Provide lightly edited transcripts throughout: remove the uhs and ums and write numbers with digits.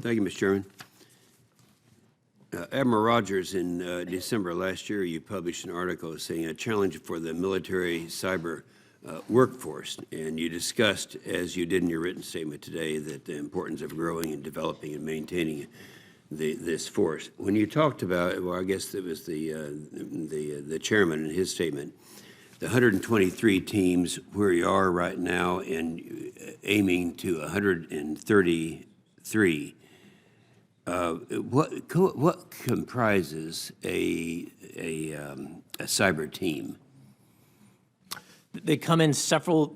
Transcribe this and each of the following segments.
Thank you, Mr. Chairman. Admiral Rogers, in December last year, you published an article saying a challenge for the military cyber workforce, and you discussed, as you did in your written statement today, that the importance of growing and developing and maintaining this force. When you talked about, well, I guess it was the chairman in his statement, the 123 teams where you are right now and aiming to 133. What comprises a cyber team? They come in several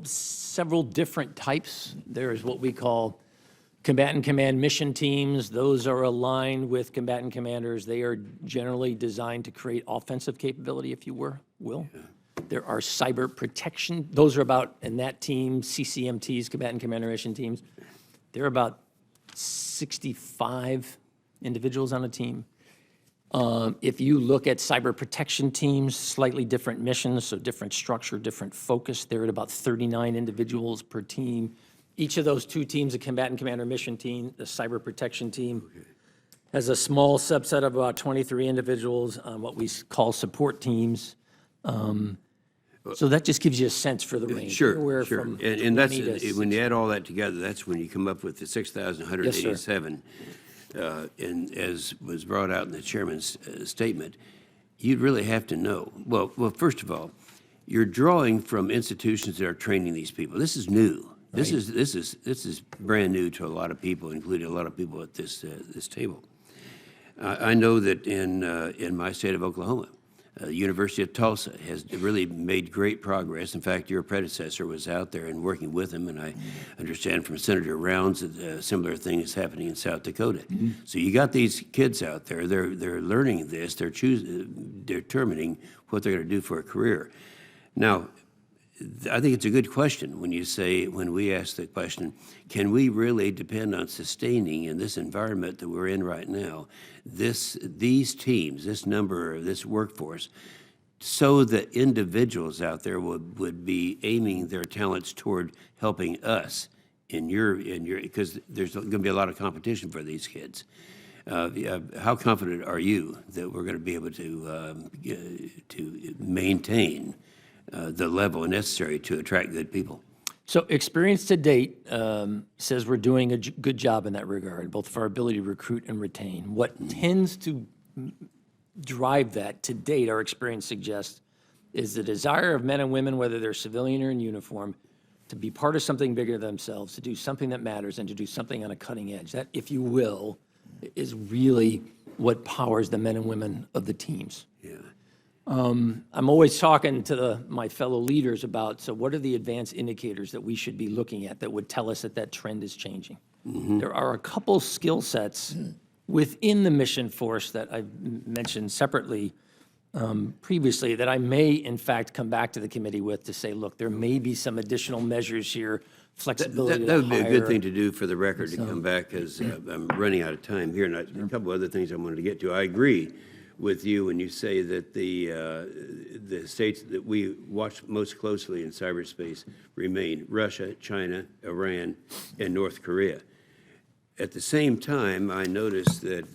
different types. There's what we call combatant command mission teams. Those are aligned with combatant commanders. They are generally designed to create offensive capability, if you will. Yeah. There are cyber protection. Those are about, in that team, CCMTs, combatant commander mission teams. There are about 65 individuals on a team. If you look at cyber protection teams, slightly different missions, so different structure, different focus, they're at about 39 individuals per team. Each of those two teams, a combatant commander mission team, the cyber protection team, has a small subset of about 23 individuals on what we call support teams. So that just gives you a sense for the range. Sure. And that's, when you add all that together, that's when you come up with the 6,187. And as was brought out in the chairman's statement, you'd really have to know. Well, first of all, you're drawing from institutions that are training these people. This is new. Right. This is brand new to a lot of people, including a lot of people at this table. I know that in my state of Oklahoma, University of Tulsa has really made great progress. In fact, your predecessor was out there and working with them, and I understand from Senator Rounds that a similar thing is happening in South Dakota. Mm-hmm. So you got these kids out there. They're learning this. They're determining what they're going to do for a career. Now, I think it's a good question when we ask the question, can we really depend on sustaining in this environment that we're in right now, these teams, this number, this workforce, so that individuals out there would be aiming their talents toward helping us because there's going to be a lot of competition for these kids. How confident are you that we're going to be able to maintain the level necessary to attract good people? So experience to date says we're doing a good job in that regard, both for our ability to recruit and retain. What tends to drive that to date, our experience suggests, is the desire of men and women, whether they're civilian or in uniform, to be part of something bigger than themselves, to do something that matters, and to do something on a cutting edge. That, if you will, is really what powers the men and women of the teams. Yeah. I'm always talking to my fellow leaders about, so what are the advanced indicators that we should be looking at that would tell us that trend is changing? Mm-hmm. There are a couple skill sets within the mission force that I've mentioned separately previously that I may, in fact, come back to the committee with to say, look, there may be some additional measures here, flexibility. That would be a good thing to do for the record, to come back, because I'm running out of time here, and a couple other things I wanted to get to. I agree with you when you say that the states that we watch most closely in cyberspace remain Russia, China, Iran, and North Korea. At the same time, I noticed that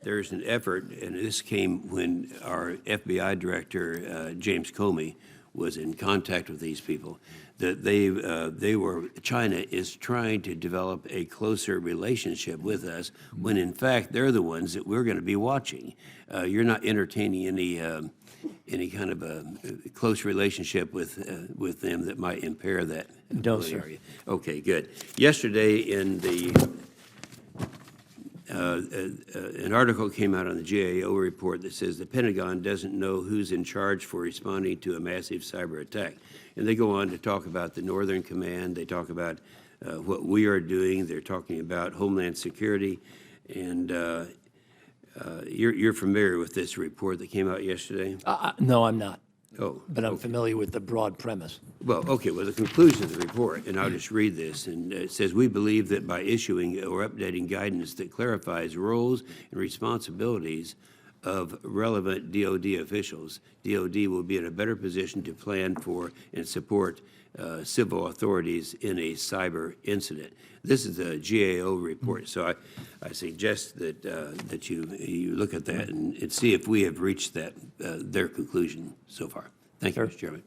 there's an effort, and this came when our FBI director, James Comey, was in contact with these people, that China is trying to develop a closer relationship with us when in fact they're the ones that we're going to be watching. You're not entertaining any kind of a close relationship with them that might impair that. No, sir. Area. Okay, good. Yesterday in an article came out on the GAO report that says the Pentagon doesn't know who's in charge for responding to a massive cyber attack. And they go on to talk about the Northern Command. They talk about what we are doing. They're talking about Homeland Security. And you're familiar with this report that came out yesterday? No, I'm not. Oh, but I'm familiar with the broad premise. Well, okay, well, the conclusion of the report, and I'll just read this, and it says, we believe that by issuing or updating guidance that clarifies roles and responsibilities of relevant DoD officials, DoD will be in a better position to plan for and support civil authorities in a cyber incident. This is a GAO report, so I suggest that you look at that and see if we have reached their conclusion so far. Thank you, Mr. Chairman.